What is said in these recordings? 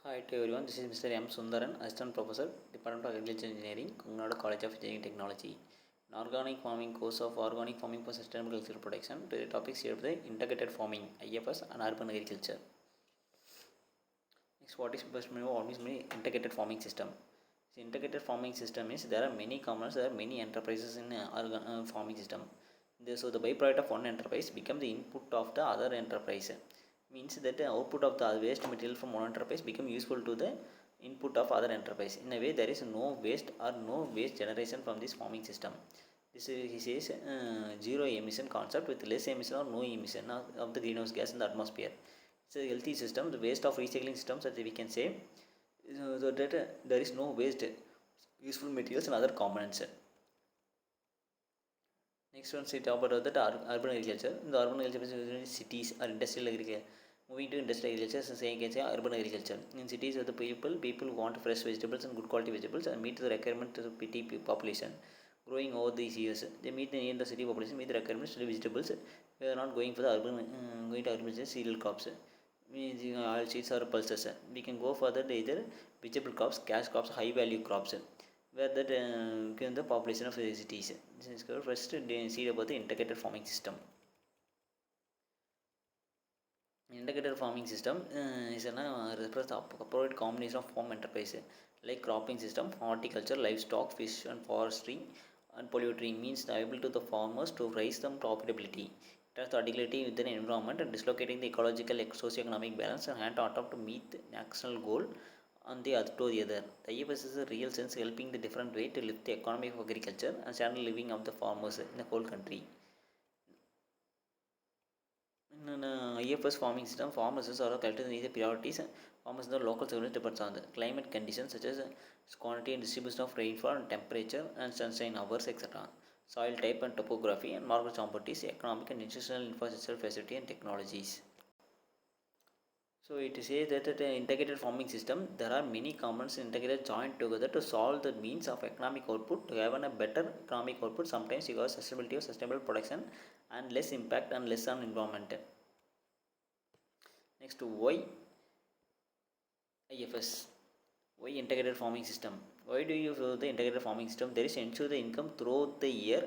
Hi to everyone, this is Mr. M. Sundaran, Assistant Professor, Department of Agriculture Engineering, Kungnadu College of Engineering Technology. An organic farming course of organic farming for sustainable agricultural production to the topics here the integrated farming, IFS, and urban agriculture. Next, what is integrated farming system? The integrated farming system is there are many components, there are many enterprises in farming system. So the byproduct of one enterprise become the input of the other enterprise. Means that the output of the waste material from one enterprise become useful to the input of other enterprise. In a way, there is no waste or no waste generation from this farming system. This is, he says, zero emission concept with less emission or no emission of the greenhouse gas in the atmosphere. It's a healthy system. The waste of recycling systems, that we can say, so that there is no waste, useful materials and other components. Next one, talk about that urban agriculture. In the urban agriculture, cities or industrial agriculture. Moving to industrial agriculture, so say, can say urban agriculture. In cities, the people want fresh vegetables and good quality vegetables and meet the requirement of the PT population. Growing over these years, they meet the need of the city population, meet the requirements of the vegetables. We are not going for the urban, going to urban cereal crops. Means oil seeds or pulses. We can go further to either vegetable crops, cash crops, high value crops where that the population of the cities. This is good. First, see about the integrated farming system. Integrated farming system is an refers to appropriate combination of farm enterprise like cropping system, horticulture, livestock, fish and forestry and poultry means the ability to the farmers to raise them profitability. It has the adaptability within the environment and dislocating the ecological socio-economic balance and hand on top to meet the national goal on the other to the other. The IFS is a real sense helping the different way to lift the economy of agriculture and standard living of the farmers in the whole country. In an IFS farming system, farmers are calculating the priorities. Farmers the local surveillance depends on the climate conditions such as quantity and distribution of rainfall, and temperature and sunshine hours, etc. Soil type and topography and market properties, economic and institutional infrastructure facility and technologies. So it says that at an integrated farming system, there are many components integrated joined together to solve the means of economic output to have a better economic output. Sometimes you got sustainability of sustainable production and less impact and less on environment. Next, why IFS? Why integrated farming system? Why do you follow the integrated farming system? There is ensure the income throughout the year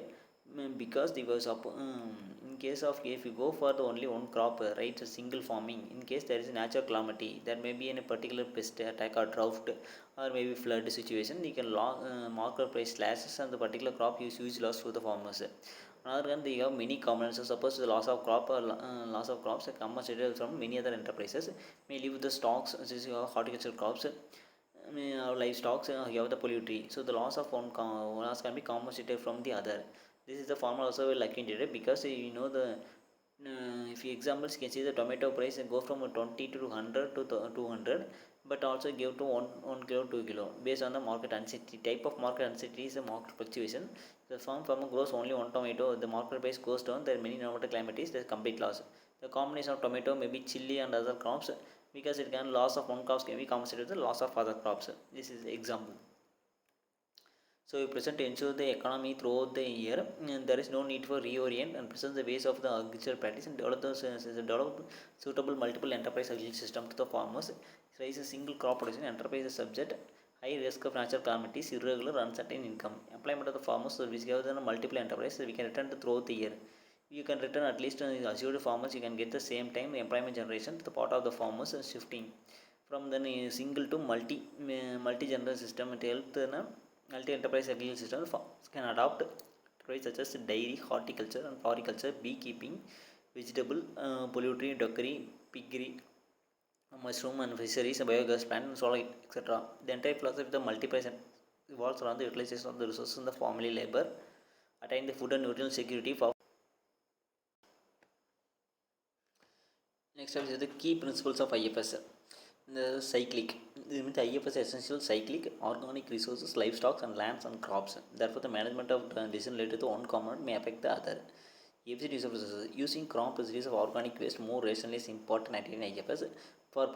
because the was up in case of if you go for the only one crop, right, a single farming. In case there is a natural calamity, there may be in a particular pest attack or drought or maybe flood situation, you can market price slashes and the particular crop is huge loss for the farmers. Another hand, they have many components. So suppose the loss of crop or loss of crops are compensated from many other enterprises. May leave the stocks, such as horticultural crops, livestock, you have the poultry. So the loss of one loss can be compensated from the other. This is the farmer also will like it because you know the if you examples you can see the tomato price go from 20 to 100 to 200, but also give to 1 kilo 2 kilo based on the market uncertainty. Type of market uncertainty is the market fluctuation. The farmer grows only one tomato, the market price goes down, there are many normal calamities, there is complete loss. The combination of tomato may be chili and other crops because it can loss of one crops can be compensated with the loss of other crops. This is the example. So we present to ensure the economy throughout the year, and there is no need for reorient and present the ways of the agricultural practice and develop suitable multiple enterprise agriculture system to the farmers. Raise a single crop production enterprise subject high risk of natural calamities, irregular, uncertain income. Employment of the farmers, so which give them multiple enterprises, we can return to throughout the year. You can return at least assured farmers, you can get the same time employment generation to the part of the farmers shifting from the single to multi general system. It helps multi enterprise agriculture system. Farmers can adopt trades such as dairy, horticulture and floriculture, beekeeping, vegetable, poultry, duckery, piggery, mushroom and fisheries, biogas plant and solar, etc. The entire philosophy of the multi-price revolves around the utilization of the resources in the family labor, attain the food and nutritional security for. Next up is the key principles of IFS. The cyclic. This means IFS is essential cyclic, organic resources, livestock and lands and crops. Therefore, the management of decision related to one component may affect the other. Efficient use of resources. Using crop residues of organic waste more rationally is important at in IFS. For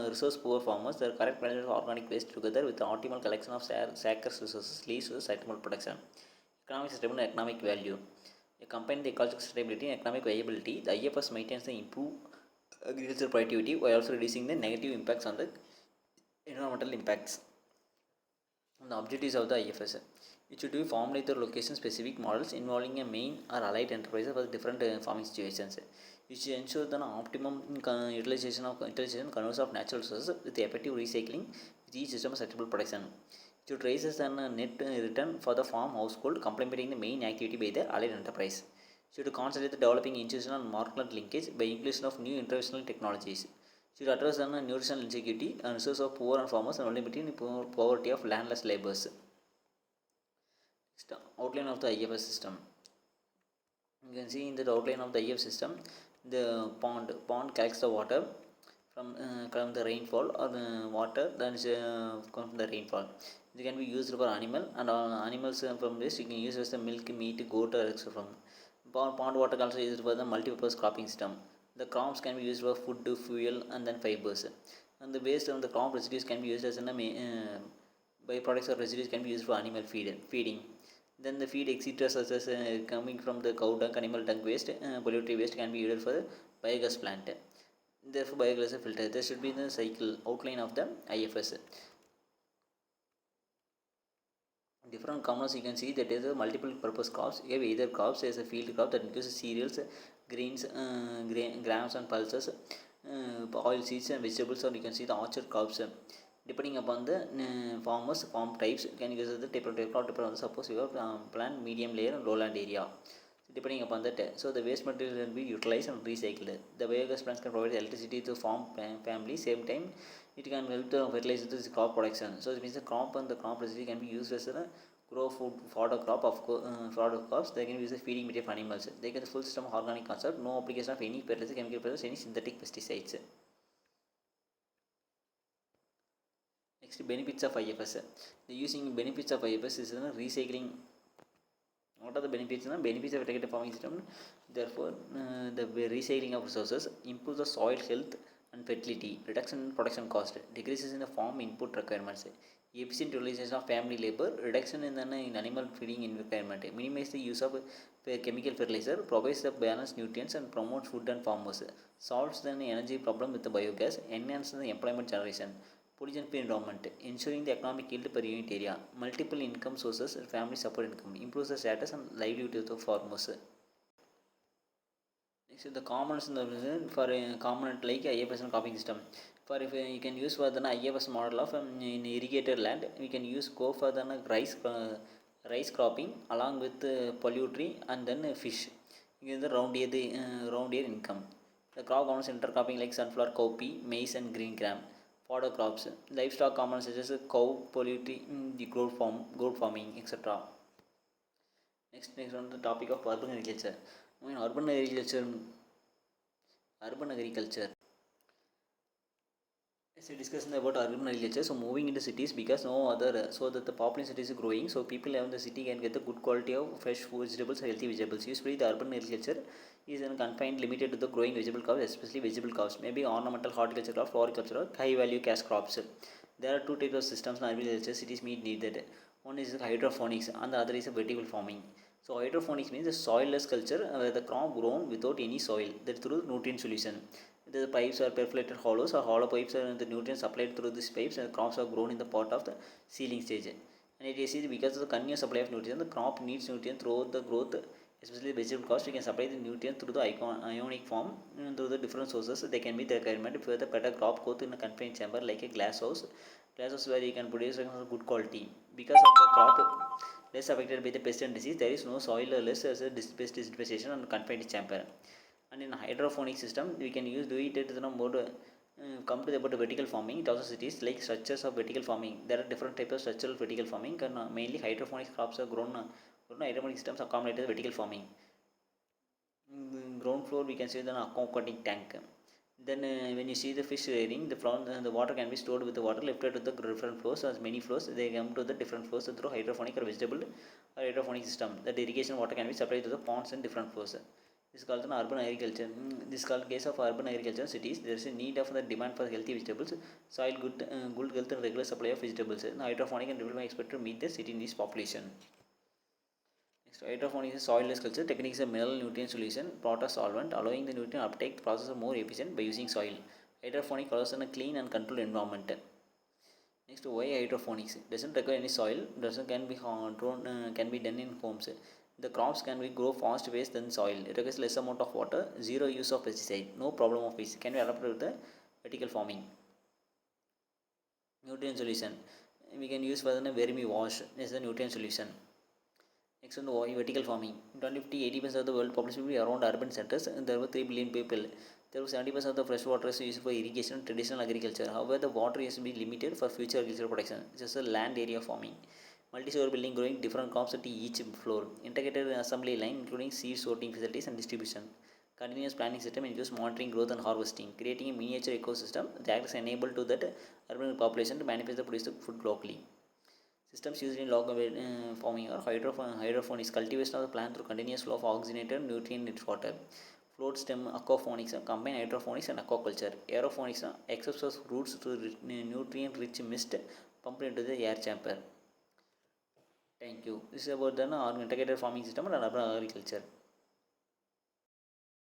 resource poor farmers, the correct management of organic waste together with the optimal collection of scarce resources leads to sustainable production. Economic sustainable and economic value. Combine the ecological stability and economic viability, the IFS maintains the improve agricultural productivity while also reducing the negative impacts on the Environmental impacts. The objectives of the IFS. It should be formulate the location specific models involving a main or allied enterprises for different farming situations. It should ensure the optimum utilization and conversion of natural resources with effective recycling with each system of sustainable production. It should raise as a net return for the farm household complementing the main activity by the allied enterprise. It should concentrate the developing institutional and market linkage by inclusion of new interventional technologies. Should address the nutritional insecurity and resource of poor and farmers and limiting poverty of landless laborers. Outline of the IFS system. You can see in the outline of the IF system, the pond collects the water from the rainfall or the water that is come from the rainfall. It can be used for animal and animals from this you can use as the milk, meat, goat or extra from. Pond water also used for the multi-purpose cropping system. The crops can be used for food, fuel and then fibers. And the waste of the crop residues can be used as byproducts or residues can be used for animal feeding. Then the feed etc. such as coming from the cow dung, animal dung waste, poultry waste can be used for the biogas plant. Therefore, biogas is filter. There should be the cycle outline of the IFS. Different commoners you can see that is a multiple purpose crops. You have either crops as a field crop that includes cereals, greens, grams and pulses, oil seeds and vegetables, or you can see the orchard crops. Depending upon the farmers farm types, you can use the type of crop depending on suppose you have plant medium layer and lowland area. So depending upon that, so the waste material will be utilized and recycled. The biogas plants can provide electricity to farm family. Same time, it can help to fertilize the crop production. So it means the crop and the crop residue can be used as a grow food fodder crop of fodder crops. They can use the feeding material of animals. They get the full system of organic concept. No application of any fertilizer, chemical fertilizer, any synthetic pesticides. Next, benefits of IFS. The using benefits of IFS is recycling. What are the benefits? Benefits of integrated farming system. Therefore, the recycling of resources improves the soil health and fertility, reduction in production cost, decreases in the farm input requirements, efficient utilization of family labor, reduction in animal feeding requirement, minimize the use of chemical fertilizer, provides the balanced nutrients and promotes food and farmers, solves the energy problem with the biogas, enhances the employment generation, pollution-free environment, ensuring the economic yield per unit area, multiple income sources, family support income, improves the status and livelihood of the farmers. Next is the commons in the for a component like IFS and cropping system. For if you can use for the IFS model of in irrigated land, we can use go for the rice cropping along with poultry and then fish. You get the round year income. The crop commons intercropping like sunflower, cowpea, maize and green gram. Fodder crops, livestock commons such as cow, poultry, the goat farming, etc. Next on the topic of urban agriculture. In urban agriculture. As we discussed about urban agriculture, so moving into cities because no other, so that the population cities is growing, so people in the city can get the good quality of fresh food, vegetables, healthy vegetables. Usually, the urban agriculture is confined, limited to the growing vegetable crops, especially vegetable crops, maybe ornamental horticulture crops, floriculture, high value cash crops. There are two types of systems in urban agriculture cities meet needed. One is hydroponics, and the other is vertical farming. So hydroponics means a soilless culture where the crop grown without any soil, that through nutrient solution. The pipes are perforated hollows or hollow pipes and the nutrients supplied through these pipes and the crops are grown in the pot of the seedling stage. And it is because of the continuous supply of nutrients, the crop needs nutrients throughout the growth, especially vegetable crops. We can supply the nutrient through the ionic form and through the different sources. They can be the requirement for the better crop growth in a confined chamber like a glass house. Glass house where you can produce good quality. Because of the crop less affected by the pest and disease, there is no soil or less as a pest infestation and confined chamber. And in hydroponic system we can use do it at mode come to about vertical farming. It also cities like structures of vertical farming. There are different types of structural vertical farming and mainly hydroponic crops are grown hydroponic systems accommodated vertical farming. Ground floor we can see the aquatic tank. Then when you see the fish rearing, the water can be stored with the water lifted to the different floors as many floors. They come to the different floors through hydroponic or vegetable or hydroponic system. The irrigation water can be supplied to the ponds and different floors. This is called an urban agriculture. This is called case of urban agriculture cities. There is a need of the demand for healthy vegetables, soil good health and regular supply of vegetables. Hydroponic and development expect to meet the city needs population. Next, hydroponics is soilless culture. Technique is a mineral nutrient solution, potash solvent, allowing the nutrient uptake process more efficient by using soil. Hydroponic allows a clean and controlled environment. Next, why hydroponics? Doesn't require any soil. Doesn't can be can be done in homes. The crops can be grow fast waste than soil. It requires less amount of water. Zero use of pesticide. No problem of waste. Can be adapted with the vertical farming. Nutrient solution. We can use for the vermi wash as a nutrient solution. Next on the vertical farming. In 2050, 80% of the world population will be around urban centers, and there were 3 billion people. There was 70% of the fresh water is used for irrigation and traditional agriculture. However, the water is to be limited for future agricultural production. It's just a land area farming. Multi-story building growing different crops at each floor. Integrated assembly line including seed sorting facilities and distribution. Continuous planning system includes monitoring growth and harvesting, creating a miniature ecosystem that is enabled to that urban population to manufacture produce the food locally. Systems used in log farming or hydroponics, cultivation of the plant through continuous flow of oxygenated nutrient-rich water. Float stem aquaponics combine hydroponics and aquaculture. Aeroponics accepts roots to nutrient-rich mist pumped into the air chamber. Thank you. This is about the integrated farming system and urban agriculture.